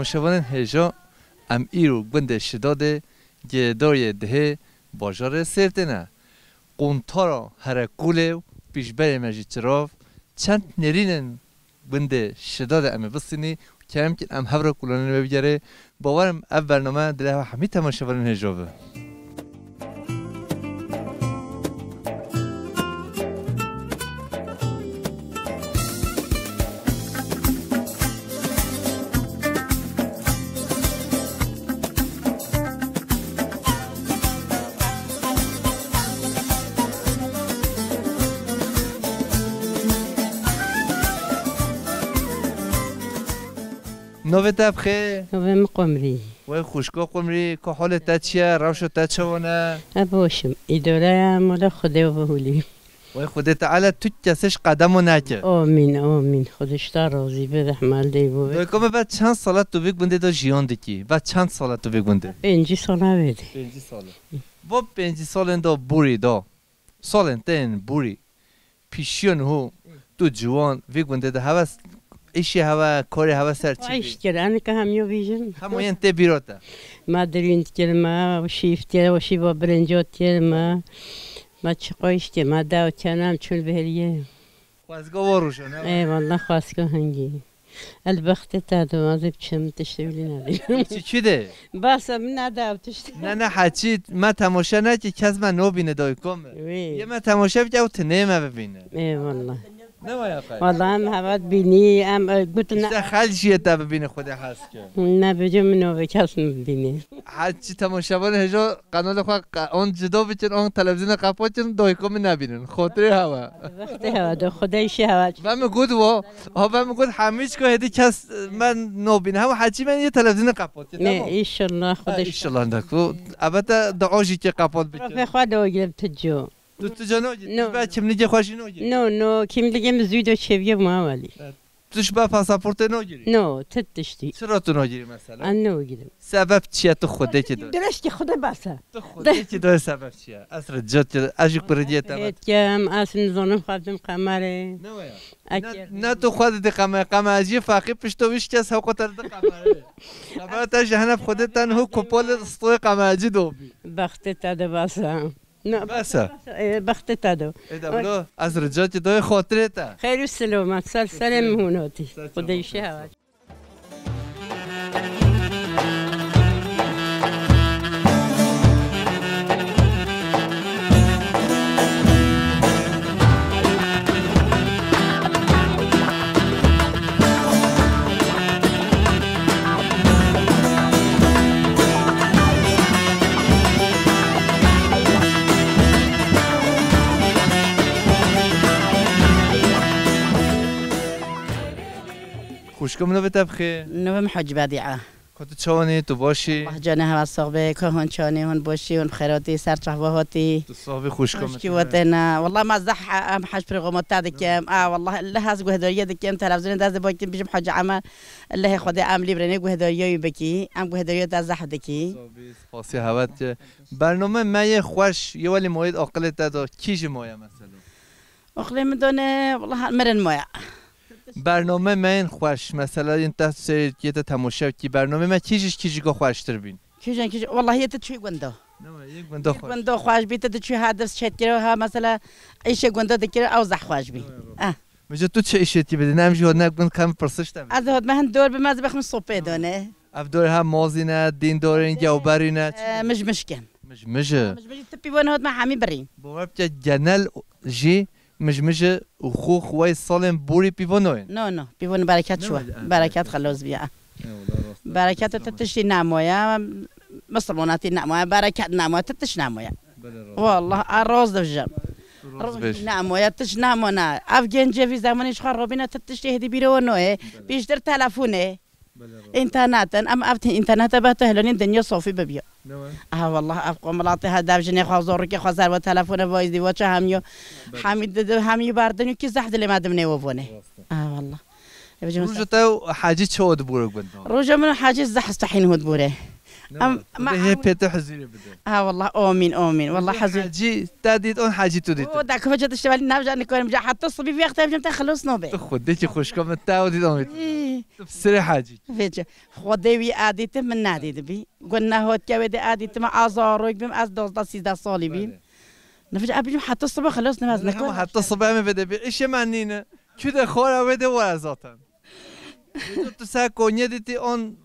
تماشاوان هجا ام ایرو گند شداده گداری ده باجار سرتنه قنطارا هر کوله پیش بری مجید چراف چند نرینن گند شداده امی بسینی که هم ام هفره کلانه ببیجره باورم اول برنامه دلها همی تماشاوان هجا به نوه تبخه نوه قمری وای خوشگاه قمری که حالت تا چیه روشت تا چونه باشم اداره مال خدا و هولی وای خدا تعالی تو کسش قدمو نکه آمین آمین خودش تا راضی به رحمت دی بود دایکم بعد چند سالت تو بگونده دا جیان دکی بعد چند سالت تو بگونده 5 ساله بده 5 ساله با 5 سالن دا بوری دا سالن تن بوری پیشیان هو تو جوان بگونده دا هوا ایشی هوا کاری هوا سر چی ایش کردن که همیو بیشن همون ته بیروتا ما درینت کلمه و شیفتی و شیوا برنجات کلمه ما چقایش که ما داو کنم چون بهریه خوازگاه واروشو نه ای والله خواسته هنگی البخت تا دو مازب چم تشتولی ندارم چی ده بس من نداو تشت نه حچی ما تماشا نه که کس من نو بینه دایکم یه ما تماشا بگه و تنه ببینه ای والله نه وای خیر والله هم هوات بینی ام گوت نه خلجیه تا ببینه خود هست که نه بجو منو به کس بینی حچی تماشاوان هجا قنال خود اون جدا بچن اون تلویزیون قپاچن دایکم نبینن خاطره هوا وقتی هوا دو خدایش هوا و میگود و ها میگود همیش که هدی کس من نو بینه هم حچی من یه تلویزیون قپاچ نه ایشالله خودش ایشالله اندکو البته دعاجی که قپات بچن به خدا گرفت تجو تو جانو بعد چم نگه خوشی نگی نو کیم لگم زود و چویه ما ولی توش با پاسپورت نگیری نو تتشتی چرا تو نگیری مثلا ان نگیرم سبب چیه تو خودت که داری درست که خدا بسه تو خودت که داری سبب چیه اصلا جات اجی کردیه تمام هیچ کم اصلا زنم خواهدم قمره نه تو خودت قمر اجی فقی پشتویش کس حقوق ترد قمره قمر تا جهنم خودت تنها کپال استوی قمر اجی دوبی بخت تاده بسه نه بسه بخت تاده ایدابلو از رجات دای خاطره تا خیر و سلامت سر مهوناتی خدایش هوا خوشکم نو بتبخی نو محج بدیعه کت چانی تو باشی الله جانه هوا صاحب که هون چانی هون باشی هون خیراتی سر صحباتی تو صاحب خوشکم کی وطنا والله ما زح ام حج برغمات تادكم والله الله هز هدايا دكم تلفزيون داز باكم بيجم حج عمل الله خدي ام ليبرني هدايا بکی ام هدايا داز زح دکی فاسی هوات برنامه ما خوش یه ولی موعد عقلت داد کیش مایا مثلا اخلي مدونه والله مرن مایا برنامه من خوش مثلا این تاثیر که تماشا کی برنامه ما کیش که خوش تر بین کیش والله هي تشوي گنده یک گنده خوش گنده خوش بیت تشوي هدف شت كده ها مثلا ايش گنده دکره او زح خوش بی مجا تو چه اشتی بده نمیشه هد نگن کم پرسش تام از هد من دور به مز بخم صبح دونه افدور هم مازینه دین دارین جوبرینه مش مشكن مش تبي وانا هد ما حامي برين بوابت جنال جی مش وخو خوای سالم بوری پیونوین نو پیون برکت شو برکت خلاص بیا برکت تتشی نمایا مسلماناتی نمایا برکت نمایا تتش نمایا والله الراز دجم نمایا تش نمانا افغان جوی زمانش خرابینه تتش هدی بیرو نوه بیشتر تلفونه اینترنت ام افت اینترنت به تهلونین دنیا صافی ببیا والله افقام ملاطی هدف جنی خوازور که خوازر و تلفن وایز دی و چه همیو بردنیو که زحد لمدم نیوونه والله روز تو حاجی چود بورک بند روز من حاجی زح استحین هود بوره ما هي بيت حزيرة بدأ والله آمين آمين والله حزين حاجي تاديت أون حاجي توديت ودك فجأة اشتغل نرجع نكون مجا حتى الصبي في وقت بجمت خلص نوبة خديتي خوشكم التاودي دومت سري حاجي فيجا خديوي عاديت من نادي دبي قلنا هو تكود عاديت مع أزاروك بيم أز دوز سيدا صالبين نفجأ أبيجم حتى الصبح خلص نماز نكون حتى الصبح ما بدأ إيش معنينا كده خورا بده ولا زاتن تو ساكونية ديتي أون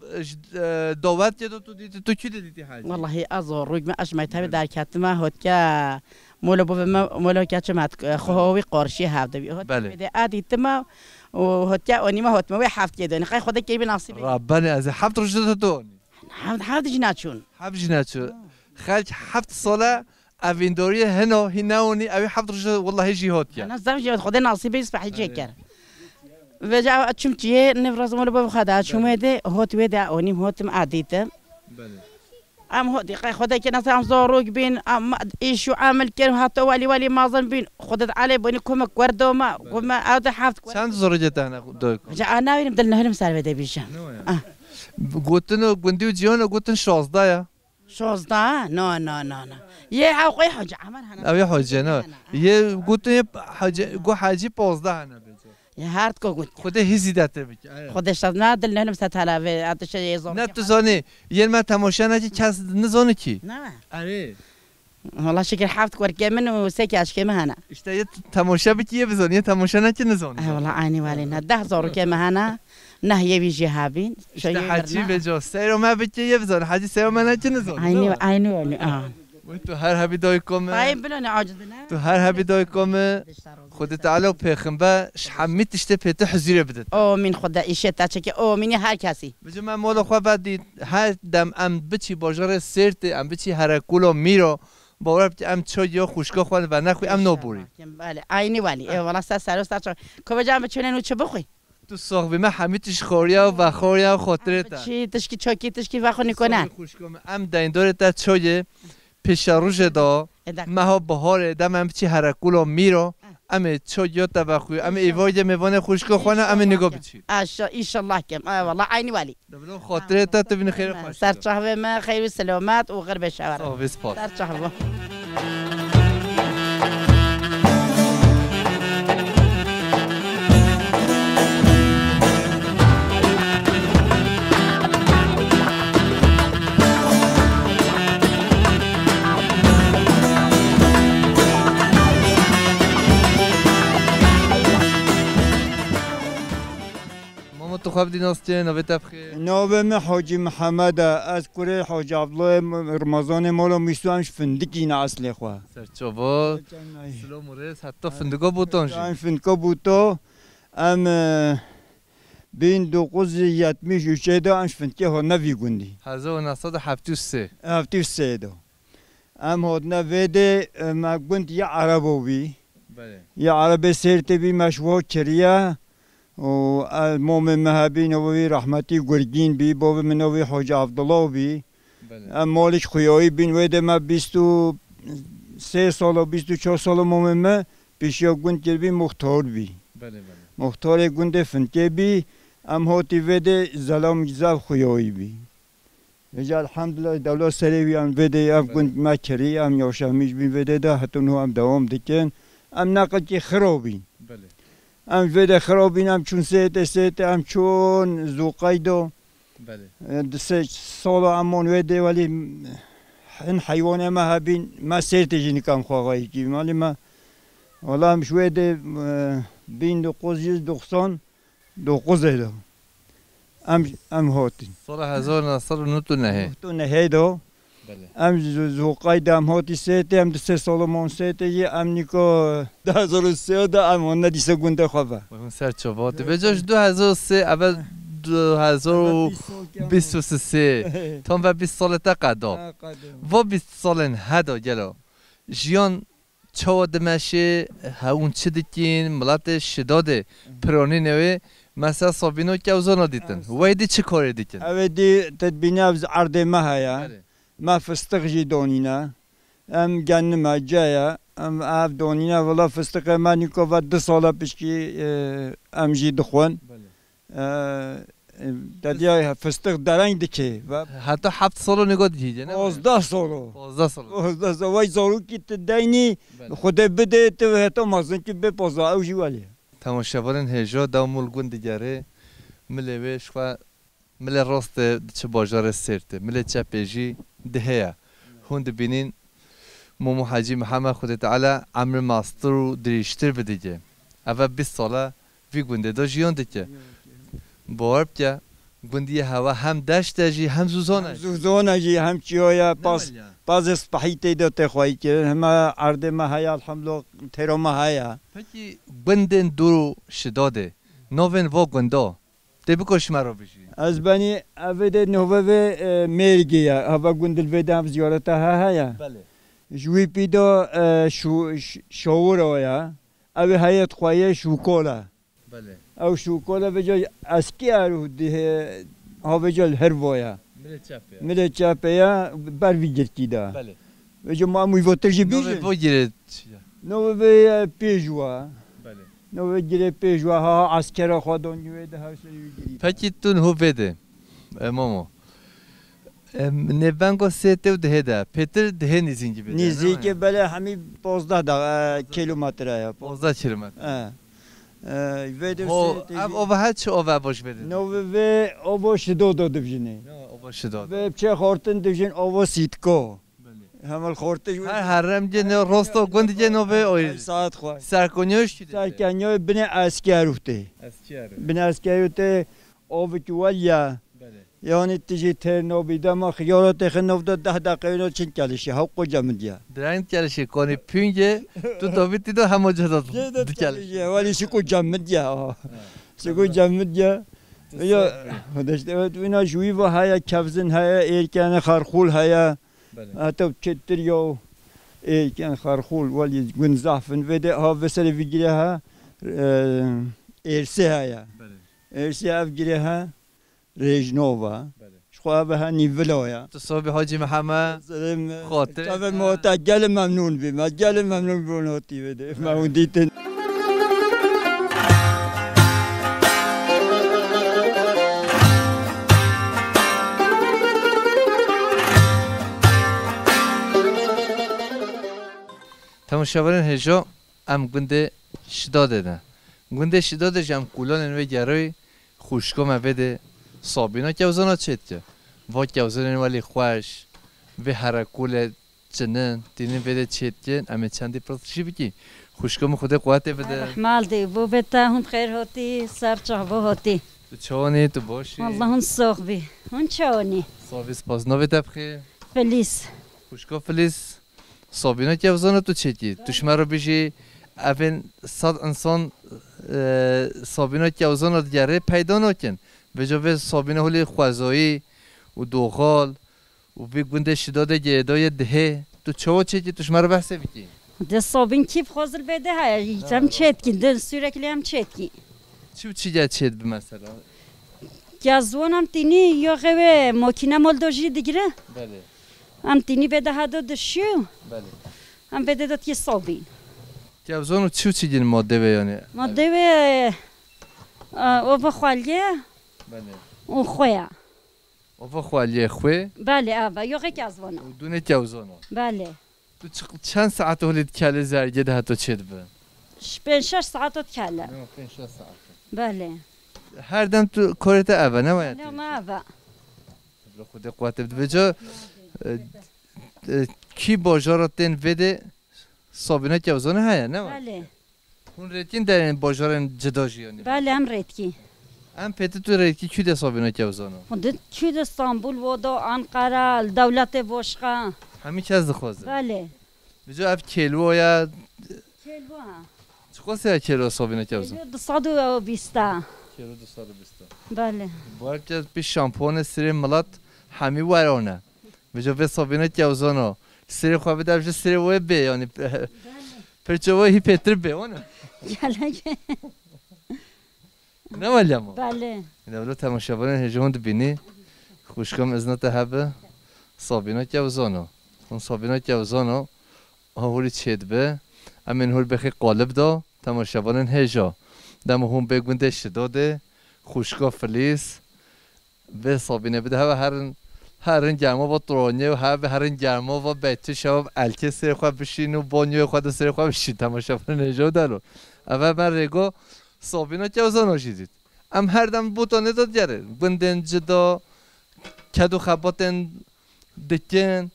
دوات يدو تو ديتي تو كده ديتي حاجة والله أزاروك ما أشمي تابي دار كاتما هو تكا مولو بوما مولو كاتشمات خوي قرشي هذا بي هو بدأ عاديت ما وهو تكا أني ما هو تما ويحفت كده نخاي خدك كيبي نصيبي ربنا إذا حفت رجلته توني حفت جناتشون حفت جناتشون خالج حفت الصلاة أفيندورية هنا هناوني أبي حفت رجلته والله يجي هوتيا أنا زام جيت خدنا نصيبي يصبح يجيكر وجا أتشم تيه نفرز مولو بو خدا شو مده هوت ودا أني هوت ما عاديته أم هوت قاي خدك كنا سام زاروك بين أم إيشو عامل كن حتى ولي ما ظن بين خدت عليه بني كم كوردو ما وما هذا حفت كم زوجة أنا دوك جا أنا وين بدلنا هلم سالفة ده بيشة قلتنو قنديو جيونا قلتن شاز دايا شاز دا نا يه عقوي حاجة عمل أبي حاجة نا يه قلتن حاجة قو حاجة باز ده أنا يا هارد كو قلت خده هزي داته بيج خده شدنا دلنا هلم ساتها لا أتش يزوم نه تو زانی یه ما تماشا نجی کس نزانی کی نه آره والله شكل حافظ كورك من وسكي أشكي مهنا اشتايت تماشا بکی بزنی تماشا نکی نزانی والله عيني والينا 10 زارو كمهنا نهيه بيجي هابين اشتا حاجی بجا سیرو ما بکی بزن حاجی سیرو ما نکی نزانی عيني والي و تو هر هبی دای کم طيب بلوني عاجز بنا تو هر هبی دای کم خود تعالى وبيخنبا شحميت اشتا بيت حزيره بدت من خدا ايشت تاچك من هر کسی بجما مول خو بعد هر دم ام بچی باجار سرت ام بچی هر کولو میرو باور بچ ام چو یا خوشکا خوان و نخوی ام نوبوری بله عینی ولی والله سر کو بجام چنن چه بخوی تو ساق به من حمیتش خوریا و خوریا خاطرت چی تشکی چاکی تشکی وخو نکنه ام دایندور تا چوی پیش روز دا ما بهار دم ام چی هر کولو میرو ام چو یا تبخوی ام ایوای میوان خوشکا خوانه ام نگاه بچی ان شاء الله کم والله عینی ولی دبلو خاطرت تا ببین خیر خوش سر صحبه ما خیر و سلامت و غرب شوار سر صحبه تو خواب دیناستی نوبه تبخیر نوبه من حاجی محمد از کوره حاج عبدالله رمضان مالو میسوامش فندقی نه اصل خواه سرچوبا سلام ورز حتی فندقا بوتانش فندقا بوتا ام بین دو قوز یتمیش اوچه دا امش فندقی ها نوی گوندی 1973 دا ام هاد نویده ما گوند یه عربو بی یه عرب سیرته بی مشوها کریه و المومن مهابی نوی رحمتی گرگین بی باب منوی حاج عبدالله بی مالش خویایی بین ویده ما 23 سال و 24 سال مومن ما پیشیا گوند کر بی مختار بی مختار گوند فنکه بی ام هاتی ویده زلام گذاب خویایی بی ویجا الحمدلله دولت سریوی ام ویده ام گوند ما کری ام یوشامیش بین ویده ده حتی نو ام دوام دکن ام نقل که خرابین ام ویده خرابین ام چون سیت ام چون زوقایدو سه سال امون ویده ولی این حیوان ما هبین ما سیت جنی کم خواهی کی ولی ما والا هم شویده بین 1990 دو قوزه دو ام هاتین سال 1999 نه دو ام زوقای ام هاتی سیت ام 3 سال مون سیت ام نیکو 2003 دا ام ندیسه گونده خواه اون سرچوبات بجاش 2003 اول 2023 تام و 20 سال تا قدا و 20 سال هدا گلو جیان چه دمشه هون چه دیکین ملت شداده پرانی نوی مثلا صابینو که اوزانا دیتن ویدی چه کاری دیتن؟ ویدی تدبینه از عرض ماهیا ما فستق جی دونینا ام گن ما جایا ام اف دونینا ولی فستق ما نیکو و 2 سال پیش کی ام جی دخون دادیا فستق درنگ دکه و حتی 7 سال نگاه دیگه نه 12 سالو 12 سال 12 سال وای زارو کی تدینی خود بده تو هتا مازن که به پازا او جوالی تماشاوران هجا دامول گون دیگره ملوش و مل راست چه باجار سرته مل چپجی دهیا هند بینین مومو حاجی محمد خود تعالی عمر ماستر و دریشتر بدیگه اول 20 ساله وی گونده دا جیان دیگه باور بکه گوندی هوا هم دشت جی هم زوزانه زوزانه جی هم چیایا باز اسپحیتی داته خواهی که همه عرض ما هیا الحمدلله تیرا ما هیا پکی گوندن دورو شداده نوین و گوندا ده بکش مرا بشی از بنی اوید نووه میرگیه هوا گوندل ویده هم زیارت ها هیا بله جوی پیدا شعور آیا اوی هیت خواهی شوکولا بله او شوکولا بجای اسکی ارو ده ها بجای هر وایا مله چپه یا بر ویگرتی دا بله بجای ما موی واترجی بیشه نو بگیره نو به پیجوا بله نو بگیره پیجوا ها عسکر خودون جوی ده ها سری پکی تون هو بده مامو نبانگو سیته و ده ده پتر ده نیزینگی بده نزدیک بله همی 15 کیلومتره یا 15 کیلومتر ویدیو او هر چه او باش بده نو و او باش دو دیوژنی او باش داد و چه خورتن دیوژن او سیتکو همال خورته هر حرم جن راستو گوند جن او به ساعت خو سرکنیوش کیده سرکنیو بن اسکروته بن اسکروته او بچوالیا یعنی تیجی ترنو بیدا ما خیالات خنوف داد 10 دقیقه رو چین کلشی حق جمدیا درنگ کلشی کنی پینگه تو دویتی دو همه جداد کلشی ولی سکو جمدیا سکو جمدیا یا داشته و اینا جوی و هیا کفزن هیا ایرکن خرخول هیا حتی کتر یا ایرکن خرخول ولی گنزافن وده ها وسر ویگیره ها ارسه هیا ارسه افگیره ها رجنووا شخواه به هنی ولایا تصابی حاجی محمد خاطر طبعا موتا گل ممنون بی ما گل ممنون بونوتی بده ما اون دیتن تماشاوران هجا ام گنده شداده نه گنده شداده جم کولان انوی گروی خوشکا مبده صابینا کوزانا چیت که و کوزان ولی خوش و هرکول جنن دینی بده چیت که اما چندی پرسشی بکی خوشکا خود قوت بده رحمال دی بو بتا هم خیر هاتی سر چهبه هاتی تو چانی تو باشی والله هون ساق بی هون چانی صابیس پاس نوی تبخی فلیس خوشکا فلیس صابینا کوزانا تو چیتی توش مرا بیشی اول صد انسان صابینا کوزانا دیگره پیدا نکن به جای صابینه هولی خوازایی و دوغال و بی گنده شداده گیدای دهه تو چه چی توش مرا بحثه بکی ده صابین کیف خازل بده های هم چت کن ده سورکلی هم چت کن چی جا چت به مثلا گازوان هم تینی یا خواه ماکینه مال داجی دیگره بله هم تینی بده هدو دشیو بله هم بده داد یه صابین گازوانو چی گین ماده بیانه ماده او بخوالیه بله او خواه او خوالیه خواه بله آبا یا غی گازوانه دونه گازوانو بله تو چند ساعت هولید کله زرگه ده تو چت به 5-6 ساعت کله 5-6 ساعت بله هر دم تو کارت اول نماید نه ما آبا خود قوت بده به جا کی باجاراتن وده صابینا کوزانه هیا نه بله اون ریتین در این باجارن جدا جیانی بله هم ریتکی ام پتی تو ریتی کی ده صابینا کوزانه خودت کود استانبول و دا انقره دولت باشقه همین چه از خوازه بله به جا اف کیلو یا کلو ها چقدر یا کیلو صابینا کوزانه کلو 220 کیلو 220 بله باید که به شامپون سری ملات همی ورانه به جا به صابینا کوزانه سری خواه به درجه سری وای به یعنی پرچوای هی پتر به اونه گلگه نه ولی اما بله دولت تماشاوران هجوند بینی خوشکم ازنت هبه صابینا کوزانو اون صابینا کوزانو هولی چید به امین هول بخی قالب دا تماشاوران هجا دم هم بگونده شداده خوشکا فلیس به صابینه بده هرن گرما با طرونیه و هرن گرما و بچه شب الکه سر خواه بشین و بانیو خود سر خواه بشین تماشا کنه نجا دارو اول من رگو صابینا که اوزا ناشیدید ام هر دم بوتانه داد گره بندن جدا کدو خباتن دکن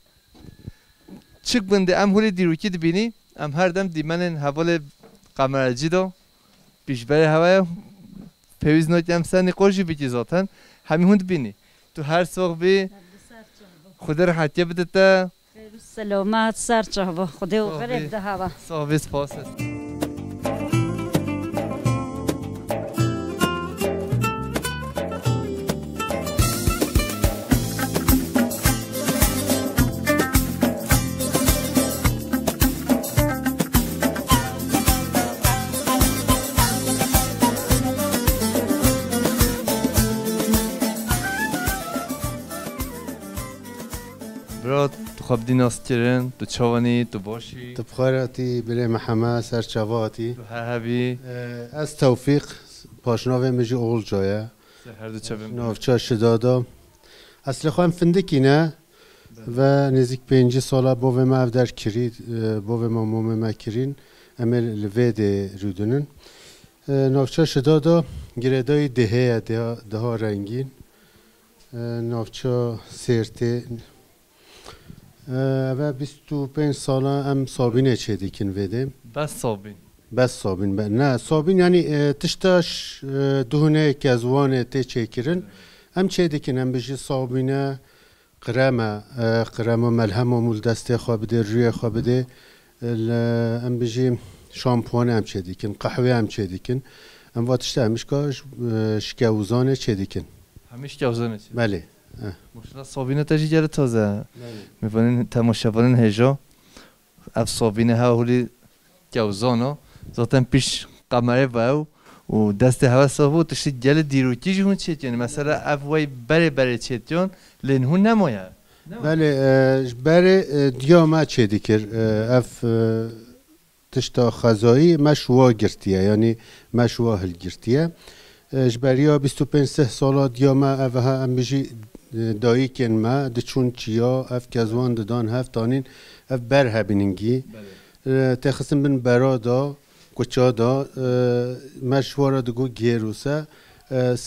چک بنده ام هولی دیروکی دبینی ام هر دم دیمنن حوال قمرجی دو پیش بره هوای پیویز نوتی ام سر نقاشی بکی ذاتن همین هند بینی تو هر سوق بی خدا راحتی بده تا سلامت سر چهوا خدا و غریب ده هوا صحبت سپاس برات تو خواب دیناست کرن تو چوانی تو باشی تو بخاراتی بله محمد سر چواتی تو هبی از توفیق پاشناوه مجی اول جایه هر دو چویم نافچه شدادا اصل خواهم فندکی نه و نزدیک 5 ساله بوه ما افدر کرید بوه ما مومه کرین امل لوید رودنن نافچه شدادا گردای ده ها رنگین نافچه سرته و 25 ساله ام صابینه چه دیکن ویده بس صابین نه صابین یعنی تشتاش دهونه که از وانه تی چه کرن ام چه دیکن ام بجی صابینه قرمه ملهم و مول دسته خواه بده روی خواه بده ام بجی شامپوانه ام چه دیکن قهوه ام چه دیکن ام واتشته همش که شکوزانه چه دیکن همیش شکوزانه چه بله مشکل صابینه تجیگر تازه می‌بینین تماشاگران هجا اف صابینه ها هولی جوزانو ذاتن پیش قمره باو و دست هوا صابو تشتی جل دیروکی جون چیت یعنی مثلا اف وای بره چیت جون لین هون نمایا بله بره دیاما چه دیگر اف تشتا خزایی مشوا گرتیه یعنی مشوا هل گرتیه جبریا 25 ساله دیاما اوها ام بجی دایی کن ما دچون چیا اف کزوان دان هفتانین اف بر هبینگی تخصم بن برادا کوچا دا مشوارا دگو گیروسا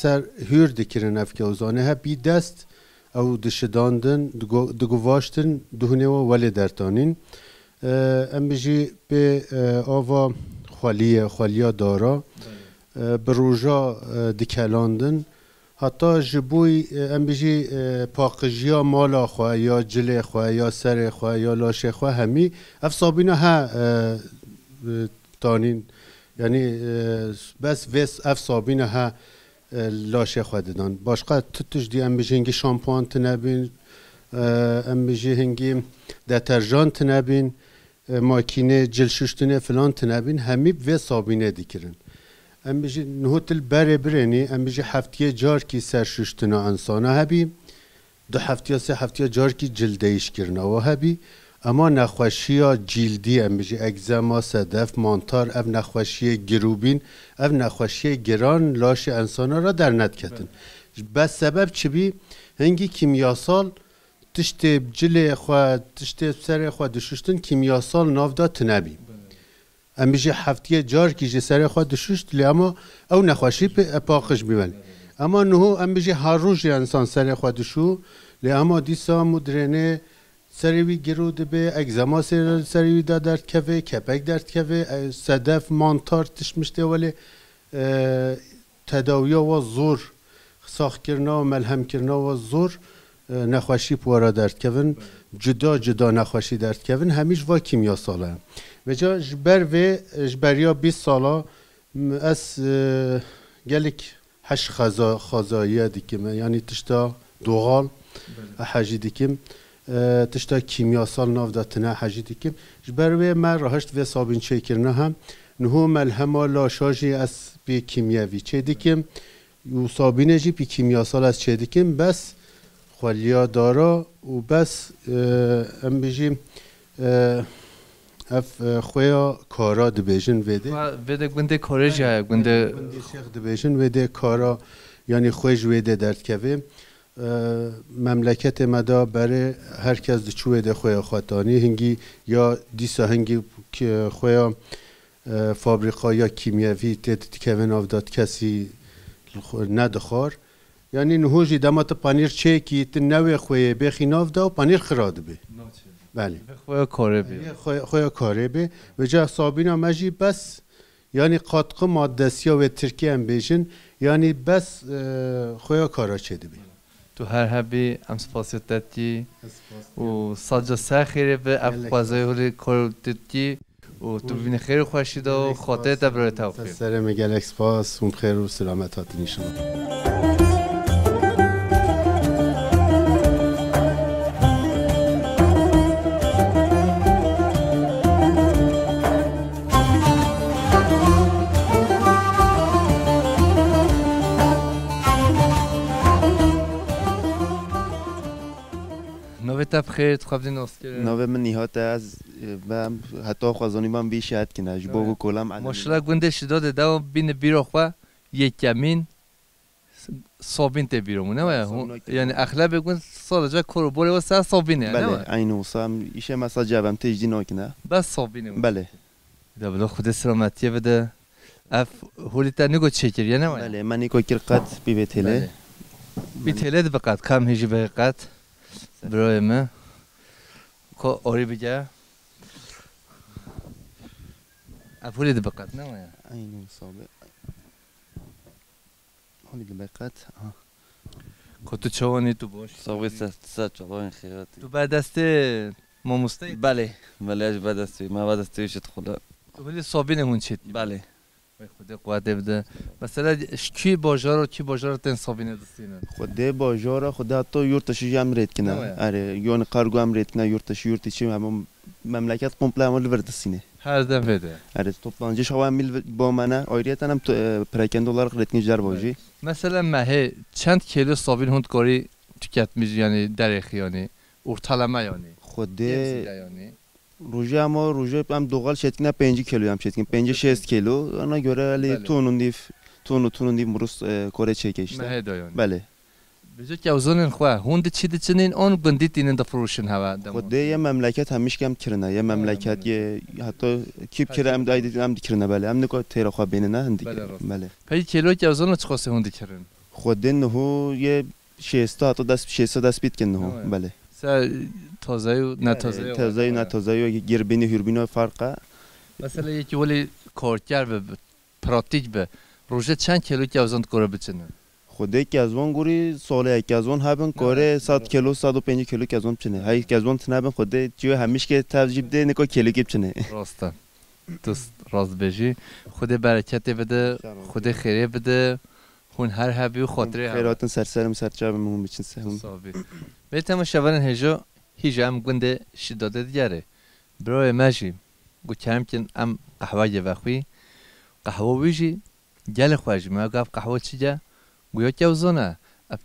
سر هور دکرن اف کزانه ها بی دست او دشداندن دگو واشتن دهونه و ولی درتانین ام بجی به آوا خالیا دارا بروجا دکلاندن حتی جبوی ام بجی پاقجیا مالا خواه یا جل خواه یا سر خواه یا لاش خواه همی اف صابینا ها تانین یعنی بس ویس اف صابینا ها لاش خواه دادن باشقا تتش دی ام بجی هنگی شامپوان تنبین ام بجی هنگی دترجان تنبین ماکینه جل ششتنه فلان تنبین همی وی صابینه دیکرن ام بيجي نهوت الباري بريني ام بيجي حفتيه جاركي سر ششتنا انسانا هبي دو حفتيه سه حفتيه جاركي جلديش كرنا وهبي اما نخوشيا جلدي ام بيجي اگزما صدف مانتار اف نخوشيه گروبين اف نخوشيه گران لاش انسانا را در ند کتن بس سبب چی بی هنگی کیمیاسال تشت جل خوا تشت سر خوا دششتن کیمیاسال ناف دا تنبی ام بيجي حفتيه جار كي جي سري خو دششت لي اما او نخوشي باقش بيبل اما نهو ام بيجي هاروج انسان سري خو دشو لي اما ديسا مدرنه سري وي گرود به اگزما سري وي درد كفه كپك درد كفه صدف مانتار تشمشته ولی تداوی و زور ساخت کرنا و ملهم کرنا و زور نخوشی پوارا درد کفن جدا نخوشی درد کفن همیش وا کیمیاساله و جا جبریا 20 ساله از گلک 8 خزاییه دیکم یعنی تشتا دوغال حاجی دیکم تشتا کیمیاسال ناو داتنه حاجی دیکم جبروی من راهشت و صابین چه کرنه هم نهو ملهما لاشاجی از بی کیمیاوی چه دیکم و صابینه جی بی کیمیاسال از چه دیکم بس خالیا دارا و بس ام بیجیم اف خویا کارا دبیجن ویده گنده کاره جای گنده شیخ دبیجن ویده کارا یعنی خوش ویده درد کوه مملکت مدا برای هر کس دچوه ده خوی خاتانی هنگی یا دیسا هنگی که خوی فابریکا یا کیمیاوی تکون آفداد کسی ندخور یعنی نهوجی دمات پنیر چه کی تنوی خوی بخیناف دا و پنیر خراد به بله خوی کاره بی خوی کاره به و جا صابینا مجی بس یعنی قاطق مادسیا و ترکیه هم بیشن یعنی بس خوی کارا چه دی تو هر هبی ام سپاسیتتی و ساجا سخیره به افقازای هولی کردتی و تو ببین خیر خوشید و خاطر برای توفیق سر مگل اکسپاس و خیر و سلامتات نشون نوی تب خیر تو خواهد نوست کرد نوی من نیهات از حتی خوازانی من بیشتر کنه جبو کلام ماشاءالله گنده شداده دو بین بیرو خواه یک کمین صابین ته بیرمونه یعنی اغلب گون سالجا کرو بوله و سه صابینه بله اینو سام ایشه مثلا جوام تجدید نکنه بس صابینه بله دبلا خود سلامتی بده اف هولیتا نگو چکر یا نه بله من نیکو کرقت بیتله بیتله بقت کم هیچ بقت برای ما کو آری بجا اف هولی بقت نه اینو صابه هولی بقت کو تو چوانی تو باش صابه ست چوان خیراتی تو بعد دست ما مستی بله بله بعد دستی ما بعد دستی شد خدا ولی صابینه هون چیت بله خدا قوت بده مثلا کی باجار و کی باجار تن صابینه دستینه خدا باجار خدا تو یورتش جام رید کنه آره یون قارگو هم رید کنه یورتش یورتی چی هم مملکت کاملا عمل وردسینه هر دم بده آره toplanıcı şova mil با منه آیریت هم پراکند olarak رتنیجر باجی مثلا مه چند کیلو صابین هند کاری تکتمیز یعنی در خیانی ortalama yani خدا روزه اما روزه هم دوغال شتکنه 5 کیلو هم شتکن 5-6 کیلو ona göre ali tunun dif مرس کره چکشته بله بجو که اوزانن خواه هوند چیده چنین آن بندیت اینن دا فروشن هوا خدا یه مملکت همیش کم کرنه یه مملکت یه حتی کیپ کره هم دایدید هم دیکرنه بله هم نکو تیرا خواه بینه نه هندی بله پی کیلو که اوزان چه خاصه هوندی کرن خدا نهو یه 600 حتی دست بیت کن نهو بله تازه و نه تازه و گربینی هربینی فرقه مثلا یکی ولی کارکر به پراتیک به روزه چند کیلو که اوزان کاره بچنه خدا که از اون گوری ساله که از اون هبن کاره 100 کیلو 105 کیلو که از اون چنه هایی که از اون تنابن خدا چیه همیشه که ترجیب ده نکو کیلو گیب چنه راستا راست بجی خدا برکت بده خدا خیریه بده هون هر هبی و خاطره خیراتن سرسرم سرچاب مون میچن سهم بیتم شوارن هجا هیچم گنده شداده دیاره برای ماجی گویم که ام قهوه وخوی قهوه ویجی جل خواهی ما گفت قهوه چیه گویا که اوزانه اب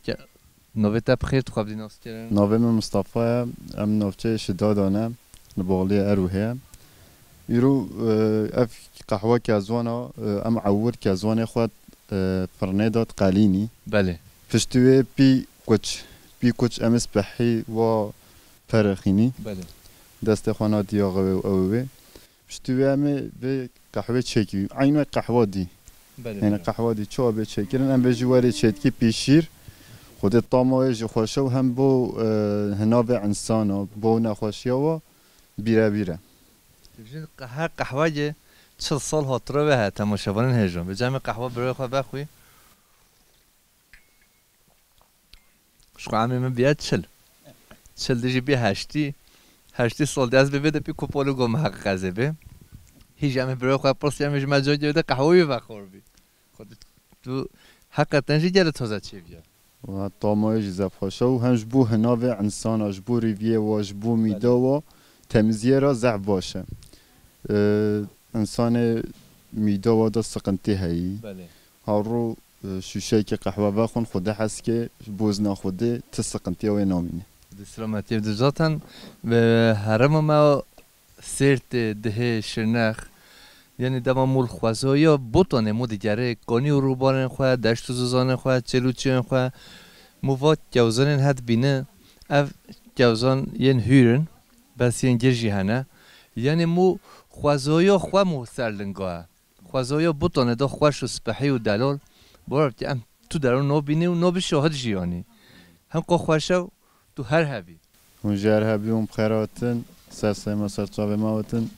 نوبت بخیر تو خواهی ناس کردن نوبت مصطفی ام نوبت شدادانه لباغلی اروحه یرو اف قهوه که ازوانه ام عور که ازوانه خود فرنیدات قالینی بله فشتوی بی کوچ امس بحی و فرخینی بله دست خانه دیاغه و اوه فشتوی ام به قهوه چکی عینو قهوه دی یعنی قهوه دی چه به چکرن ام به جواری چتکی پیشیر خود طعمش خوشه و هم بو هناب انسان و بو نخوشی و بیره هر قهوه 40 سال خاطره به تماشاگران هجان به جمع قهوه برای خود بخوی شو من بیاد 40 دیجی بی 8 سال دست بده پی کوپالو گم حق قزبه هیچ جمع برای خود پرسی همش مجاج بده قهوه بخور بی خود تو حقیقتا جل تازه چی بیا و طعمش زفاشه و همش بو هناب انسان اش بو ریویه و اش بو میده و تمیزیه را ضعف باشه انسان میده و دا سقنتی هایی هارو شوشه که قهوه بخون خوده هست که بوز ناخوده تسقنتی و نامینه سلامتی بده ذاتن به حرم ما سرت ده شرنخ یعنی دما مول خوازه یا بوتانه مو دیگره گانی و روبارن خواه دشت و زوزانه خواه چلوچیان خواه مواد جوزان هد بینه اف جوزان ین هیرن بس ین گرجی هنه یعنی مو خوازویا خوا مو سرلنگاه خوازویا بطانه دا خواش و سپحی و دلال بارب که ام تو درون نو بینی و نو بی شاهد جیانی هم قا خوشه تو هر هبی اون جر هبی اون بخیراتن سر سیما سر صابه ماوتن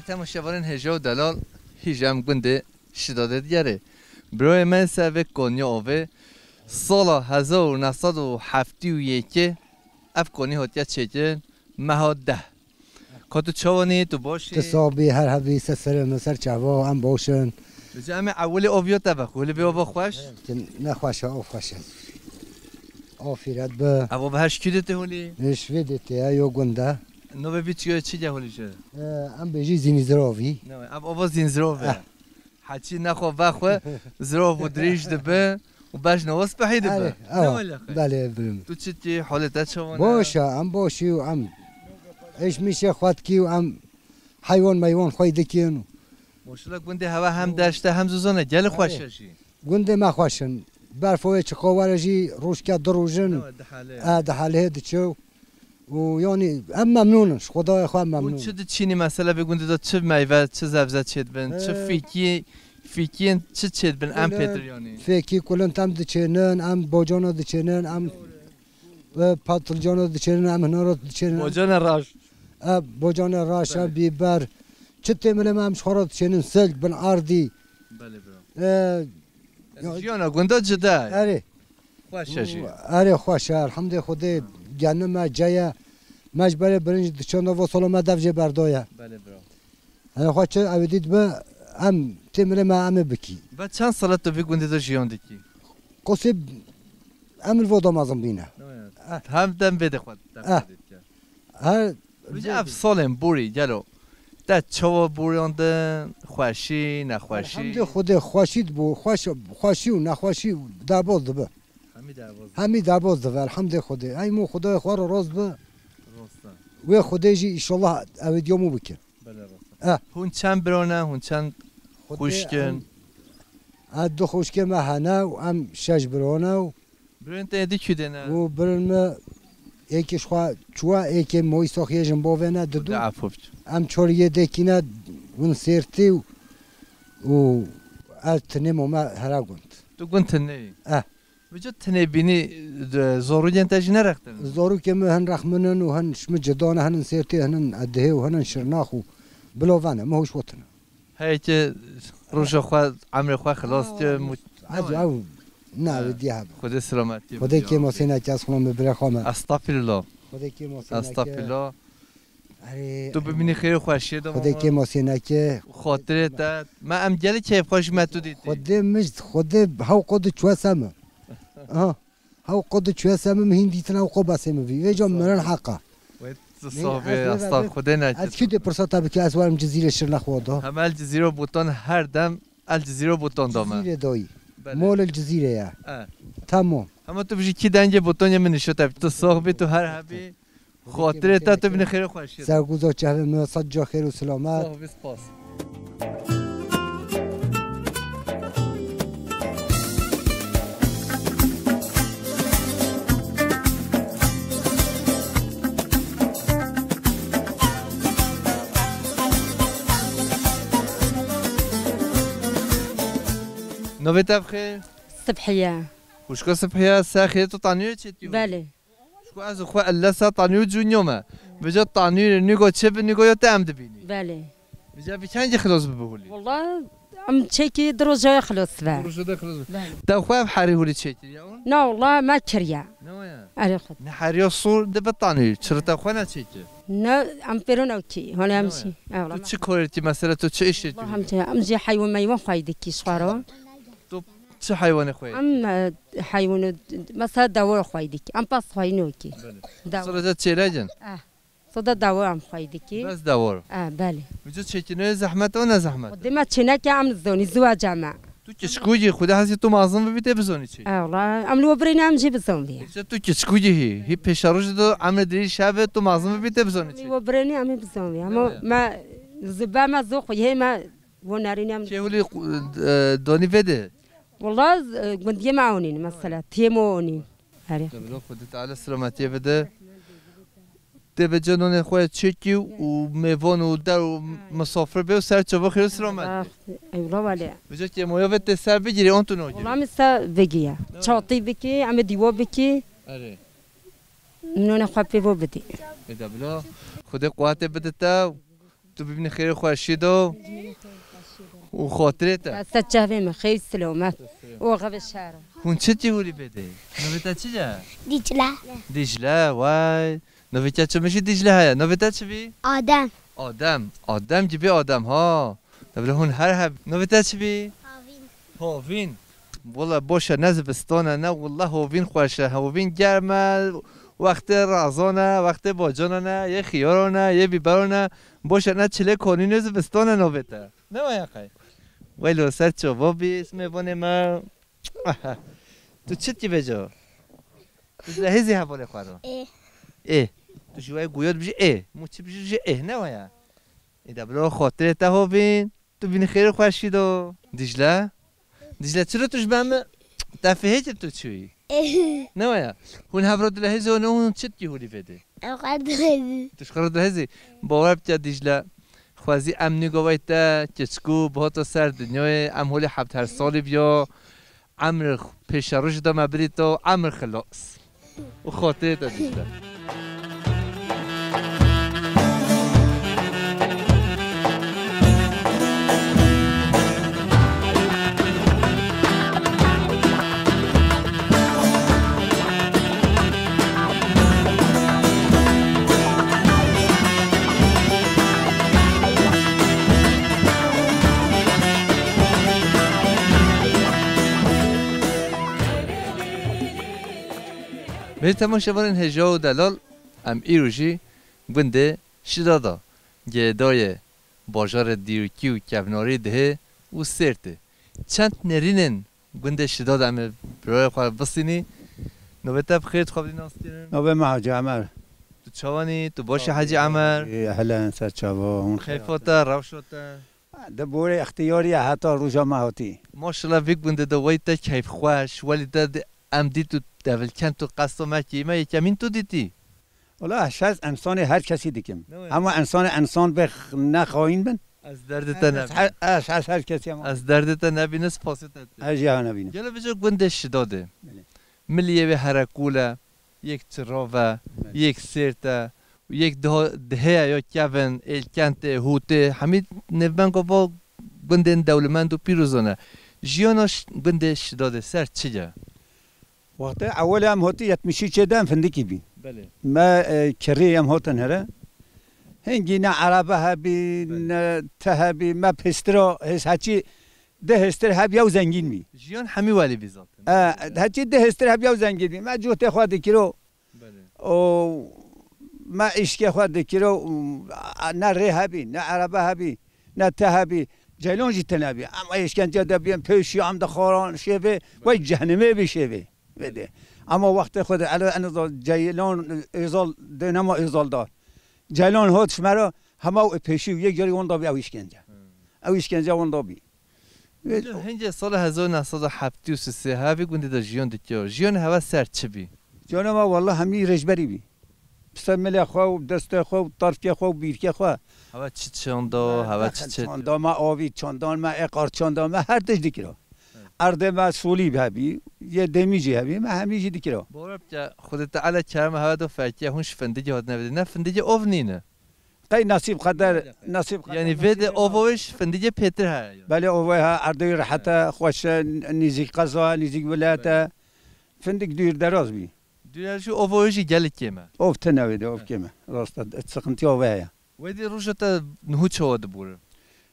تماشاوران هجا و دلال هیجم گنده شداده دیاره برای من سوه کنیا آوه سال 1971 اف کنی هاتیا چکن مها 10 کاتو چوانی تو باشی تصابی هر هبی سر مسر چوا هم باشن بجا همه اولی آویا تبخ ولی بیا آوا خوش نخوشه آف خوشه آفیرت به اوا به هش کی دته هولی نشوی دته یا گنده نو به چی چی جهولی شد ام بيجي زينزراوي نه اب ابا زینزراوه حچی نخو بخو زراو دريج دبه و باش نواس بحید به بله برم تو چی حالت چونه باشه ام باشی و ام ايش میشه خود کی و ام حیوان میوان خویده کینو ماشاءالله گنده هوا هم داشته هم زوزانه گل خوششی گنده ما خوشن برفوی چقاورجی روش که دروژن ده حاله دچو و یعنی هم ممنونش خدای خواهم ممنون چه چینی مثلا بگونده دا چه میوه چه زبزه چید بن چه فیکی چه چید بن ام پیتر یعنی فیکی کلن تم دچینن ام باجانا دچینن ام پاتلجانا دچینن ام هنارات دچینن باجانا راش بیبر چه تملم ام شخارات دچینن سلک بن عردی بله برام جیانا گنده جده اره خوششی اره خوشه الحمد خدای جنم جایا مجبور برنج دچان و سلامت دفجه بردایا بله برام انا خواهد چه اویدید با ام تمره ما ام بکی و چند سالت تو بگونده دا جیانده کی؟ قصب ام الوضع مازم بینه هم دم بده خود هر بجه اف سالم بوری جلو دا چوا بوریاندن خوشی نخوشی الحمد خدا خوشید بو خوشی و نخوشی در باز دبه همی در باز دبه الحمد خدا ای مو خدای خواه رو راز به و خدا جی ایشالله اویدیامو بکن هون چند برانه هون چند خوشکن دو خوشکن ما هنه و ام شش برانه و بران تا یدی که دنه و بران ما ایکش خواه چوه ایکی موی ساخیه جنباوه نه دو ام چاریه دکینه ون سیرتی و التنم و ما هره گوند تو گوند تنه؟ بجا تنه بینی زارو جن تاجی نرختن؟ زارو که ما هن رخمنن و هن شم جدانه هن سیرتی هن ادهه و هن شرناخ و بلاوانه ما هوش وطنه هایی که روش خواه عمر خواه خلاص که او نه دیه خدا سلامتی خدا که ما سینه که از خونم ببره خامه استغفر الله خدا که ما سینه استغفر الله تو ببینی خیر خوشی دام خدا که ما سینه که خاطرت ما ام گلی که خوش متو دیدی خدا مجد خدا هاو قد چوه سمه هاو قد چوه سمه مهین دیتنا و قب سمه بی ویجا مرن حقه صاحب استغفر خدا نجد از کی دی پرسات که از وارم جزیره شر نخواده همه الجزیره بوتان هر دم الجزیره بوتان دامه جزیره دایی مول الجزیره یا تمام اما تو بجی کی دنگ بوتان یمن شده تو صاحب تو هر هبی خاطرت تو ببینی خیر خوشی سرگوزا چه همه صد جا خیر و سلامت صاحب سپاس نوبت بخیر صبحية وشكو صبحية ساخية طانيو تشتيو بله شكو از خو اللسا طانيو جونيوما بجا طانيو نيغو تشب نيغو يتام دبيني بله بجا بيشان خلاص ببولي والله ام تشيكي دروجة يخلص بقى دروجة يخلص تا خو بحري هولي تشيكي ياون لا والله ما كريا نويا اري خد نحريو صور دب طانيو شرطا خونا تشيكي نا ام بيرون اوكي هون امشي تو تشي كورتي مثلا تو تشي ايش والله امشي حيوان ما يوان خايدكي صغارو چه حیوان خوی؟ ام حیوان مثلا دور خویدی که ام پس خوینو کی. سرجت چه راجن؟ صدا دوام خواهیدی کی بس دوار بله وجود چکنه زحمت و نه زحمت قدمت چنه که عمل زونی زوا جمع تو کشکویی خدا هستی تو معظم ببیته بزونی چی والله عملو برین هم جی بزون بیا تو کشکویی هی پیشاروش دو عمل دری شب تو معظم ببیته بزونی چی و برینی هم بزون بیا اما ما زبا ما ذوق یه ما ونارینی هم چه ولی دانی بده والله گندی معونین مثلا تیمونین خدا تعالی سلامتی بده به جنون خود چکی و میوان و در و مسافر به و سر چوبا خیلی سلامت ایولا ولی بجا که مویوت سر بگیری اون تو نگیری والله مثل بگیه چاطی بکی عم دیوا بکی آره منو خواب بیو بدی بده بلا خدا قوت بده تا تو ببینی خیلی خوشید و خاطرت است جویم خیلی سلامت و غب شهر هون چه جوری بده نویتا چی جا دیجله وای نویتا چه میشه دیجله های نویتا چه بی آدم جبی آدم ها دبله هون هر هب نویتا چه بی هاوین والله باشه نزبستانه نه والله هاوین خوشه هاوین گرمه وقت رازانه وقت باجانه یه خیارانه یه بیبرانه باشه نه چله کنی نزبستانه نویتا نه وای ویلو سر چوبا بی اسم بانه ما تو چت کی بجا تو لحظه حواله خورا اه تو شوی گویات بجی مو چی بجی نه ویا ایدا بلا خاطر تا بین تو بین خیر خوشید و دیجله چرا توش بهم تفهیج تو چی نه ویا هون حوارد لحظه و اون چت کی هولی بده توش خرد لحظه باور بچه دیجله خوازی امنی گویتا کچکو با تو سر دنیای امهولی 7 سالی بیا عمر پیش روش دام بریتو عمر خلاص و خاطره داشته به تماشاگران هجا و دلال ام ایروژی بنده شدادا گدای بازار دیوکی و کبناری ده و سرته چند نرینن بنده شدادا ام برای خواهد بسینی نوبت بخیر خواب دی ناستیرن نوبت ما حاجی عمر تو چوانی تو باشه حاجی عمر اهلا سر چوا خیفاتا روشاتا دبور اختیاری حتی روزا ماهاتی ماشاءالله ویک بنده دوایتا کیف خوش ولی داد ام دی تو دول کن تو قصد مکی ما یکمین تو دیدی والله شاید انسان هر کسی دیگم اما انسان به نخواهین بن از درد تا نبین از هر کسی از درد تا نبین سپاست از جا نبین جلو بجا گندش داده ملیه به هرکوله یک چراوه یک سرته یک دهه یا کون الکنت هوته همین نبن که با گندن دولمند و پیروزانه جیانش گندش داده سر چیه وقتی اول هم هاتی یتمیشی چه دم فندکی بی بله ما کری هم هاتن هره هنگی نه عربه هبی نه تهبی ما پسترا هچی ده هستر هب یاو زنگین می جیان همی ولی بیزات هچی ده هستر هب یاو زنگین می ما جوته خود دکیرو بله او ما اشکی خود دکیرو نه ره هبی نه عربه هبی نه تهبی جیلون جی تنبی اما اشکنجه دبیم پیشی هم دخوران شوه و جهنمه بشوه بده اما وقت خود الان جیلان ایزال دینما ایزال دار جیلان هاتش مرا همه پیشی یک جری اون دابی اویشکنجه اون دابی هنجه سال 1973 هاوی گونده دا جیان دکیو جیان هوا سر چه بی؟ جیان ما والله همی رجبری بی بسمل خواه دست خواه طرف خواه بیرک خواه هوا چی چاندا هوا چی چاندا ما آوی چاندان ما اقار چاندان ما هر تش دکیرا ارده ما سولی بهبی یه دمیجی هبی ما همیجی دکیرا بورب که خودت علا کرم هوا دو فرکیه هونش فندگی هات نبیده نه فندگی اوف نینه قی نصیب قدر نصیب یعنی وید اووش فندگی پیتر های بله اوه ها ارده راحت خوش نزیک قضا نزیک ولایت فندق دیر دراز بی دیرشو اووشی گل کیمه اوف تنویده اوف کیمه راست سخنتی اوه ویدی روشتا نهو چواد بوره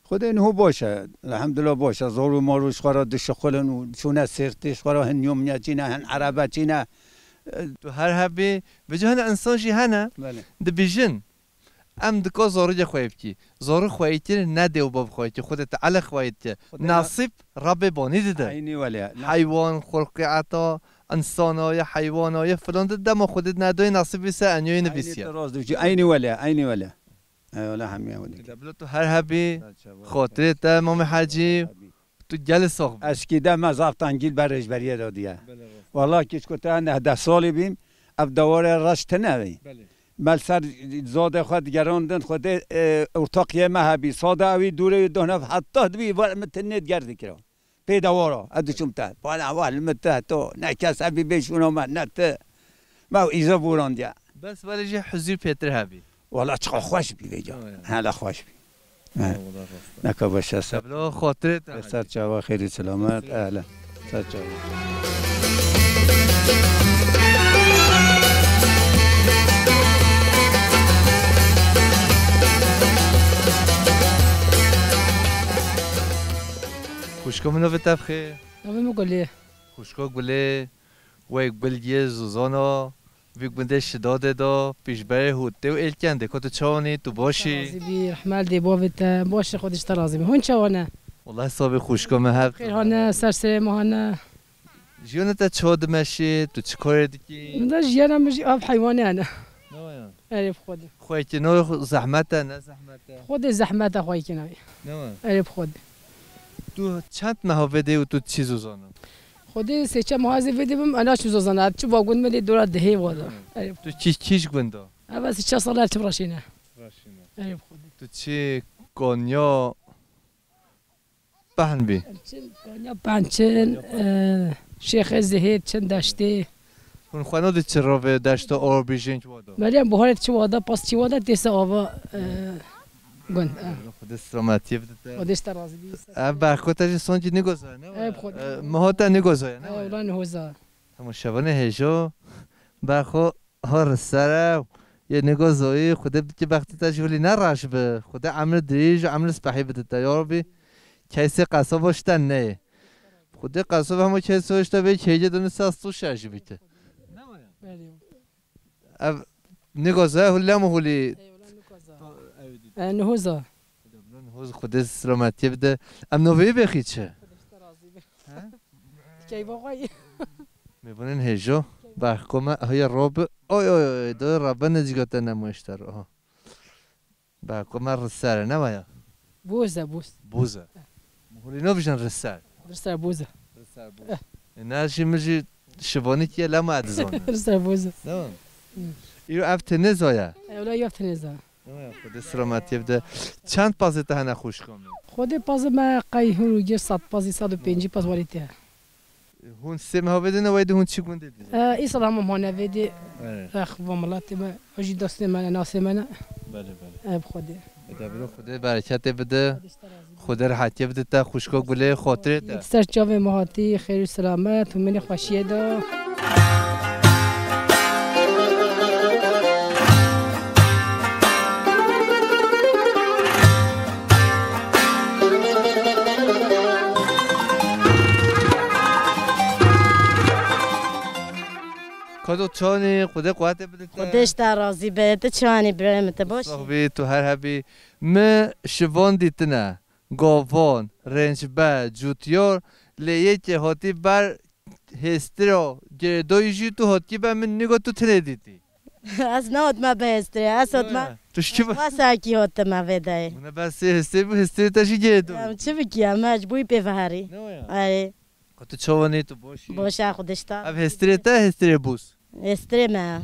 خود اینو باشه الحمدلله باشه زارو ماروش خورا دشخلن و چونه سرتش خورا هنیوم نیاچینه هن عربه چینه تو هر هبی به جهان انسان جی هنه ده بیجن ام دکا زوری خویب کی زور خویتی نده و باب خویتی خودت علی خویتی نصیب رب بانی دیده عینی ولی حیوان خلقیاتا انسانای حیوانای فلان ده ما خودت ندای نصیب بیسه انیوی نویسیه عینی ولی ولا همه ولی دبلو تو هر هبی خاطرت مام حاجی تو جل ساخت اسکیده مزافتان گیل برش بریه دادیه والله کیش کتا 10 سالی بیم اب دوار رشت نوی مال سر زاد خود گراندن خود ارتاقیه مهبی ساده اوی دوره دونه حتی دوی متنید گردی کرد پیداوارا ادشم تا بالا اول مت تو نکس ابی بشونو من نت ما ایزا بوراندیا بس ولی جه حضور پیتر هبی والله چقدر خوش بی جا حالا خوش بی نکا باشه سبلا خاطرت سر چاوا خیلی سلامت اهلا سر چاوا خوشکا منو بتبخه نوی مگله خوشکا گله و یک بلگیه زوزانا وی گنده شداده دا پیش بره هوته و الکنده که تو چوانی تو باشی رازی رحمل دی باوت باشه خودش ترازی هون چوانه والله حساب خوشکا مهب خیر هانه سرسره ماهانه جیونه تا چود مشی تو چی کار دیکی؟ من جیانم مجی آب حیوانی انا نه عرف خود خوی که نو زحمته نه زحمته خود زحمت خوی که نوی نه عرف خود تو چند ماه ویده و تو چی زوزانم؟ خودی سه چه ماه ویده بم انا چه زوزانه چه باگون ملی دورا دهی والا تو کیش گونده؟ اول سه چه ساله چه براشینه عرف خود تو چی گونیا پهن بی؟ گونیا پهنچن شیخ زهید چند داشته اون خانه دی چه رو به داشته آور بیشین چه وادا؟ ولی هم بهارت چه وادا پس چه وادا دیسه آوا گند خود سلامتی بده خودش ترازی بیست برخواد تاج سونجی نگذاره نه مهات نگذاره نه اولا نهوزا همون شبانه هجو برخو هر سر یه نگذاری خود که وقتی تاج ولی نراش به خود عمل دریج عمل سپاهی بده تیار بی کیسه قصاب واشتن نه خود قصاب همون کیسه واشته به کیجه دونه ساستو شش بیته نگذاره هلی هم هلی نهوزا نهوز خود سلامتی بده ام نوی بخی چه؟ کی باقی میبونین هجو برخوام های راب آی دو راب نزیگات نمایشتر آها برخوام رسر نمایا بوزه مهولی نویشن رسر بوزه نه شیمجی شبانی که لما ادزانه رسر بوزه ایو افتنه زایا اولا افتنه زایا خود سلامتی بده چند پازه تهنه خوش کنم خود پازه ما قایهون روی 100 پازی 105 پاز والیته هون سه ماه بده نوید هون چی گونده دید؟ ای سلام مهانه ویدی اخ و ملاتی ما اجی دست من ناس من بله اب خودی دبلو خود برکت بده خود راحتی بده تا خوشکا گله خاطرت سر جاو مهاتی خیر و سلامت و من خوشیه دا کدو چانی خود قوت بده خودش راضی بده چانی برمت باش صاحبی تو هر هبی م شوان دیتنه گاوان رنجبه جوتیار لیه که هاتی بر هسترا گردایی جی تو هاتی بر من نگاه تو تنه دیدی از نهاد ما به هسترا از ما توش چی با ساکی هات ما ویده اونه بس هستری تاشی گردو چه بگیم مجبوری بفهری آره تو چوانی تو باشی باشه خودش تا اب هستری تا هستری بوس هستری ما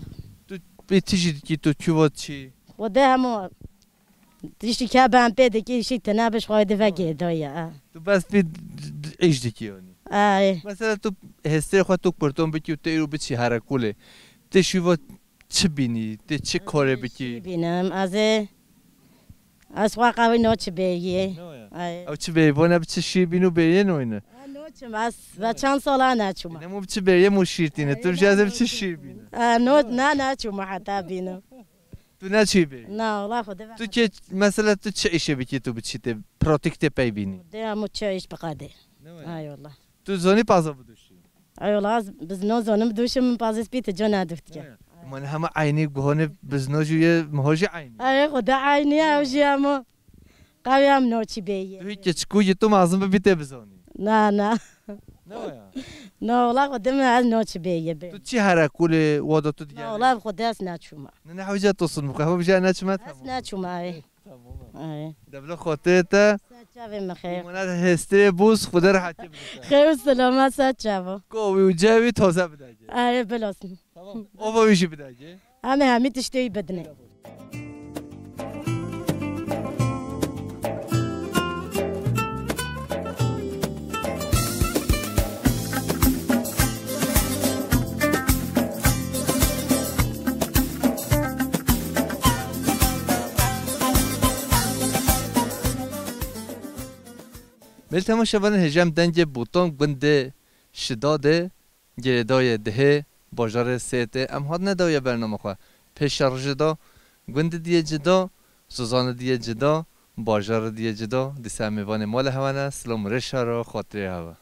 تو بیتیجی کی تو چوات چی خدا همو دیشی که به هم پیدا که شیت نباش خواهد وگه دایا تو بس بی ایش دیکی یعنی آه مثلا تو هستری خواهد تو پرتون بکی و تیرو بچی هرکوله تشویات چه بینی تی چه کاره بکی بینم از واقعی نوچه بیه او چه بیه بانه بچه شیر بینو بیه نوینه نوچم از و چند ساله نچوم نمو بچه بیه مو شیرتینه تو جازه بچه شیر بینه نه نچوم حتی بینم تو نه چی بی؟ نه والله خدا تو که مثلا تو چه ایشه بکی تو بچی ته پراتیک پی بینی؟ دیامو چه ایش بقاده ای والله تو زانی پازا بدوشی؟ ای والله بز نو زانم دوشم پازس بیت جا ندفت که من همه عینی گهانه بزنجوی مهاجی عینی آره خدا عینی اوجی اما قوی هم نوچی بیه توی کچکوی تو مازم ببیته بزنی نه نه نه والله خدا من از نوچی بیه تو چی هرکول وادا تو دیگه نه والله خدا از نچوما نه حاجت توصل مخه بجا نچمت از نچوما تمام دبل خاطرت سچاوی مخیر من هسته بوس خدا راحت بده خیر سلامت سچاو کوی و جوی تازه بده آره بلاس تمام او ویشی بده همه تشتهی بدنه مل تماشاوان هجام دنج بوتون گنده شداده گردای ده باجار سیته ام هاد نداوی برنامه خواه پیش شرج دا گنده دیه جدا سوزان دیه جدا باجار دیه جدا دیسه امیوان مال هوانه سلام رشا را خاطره هوا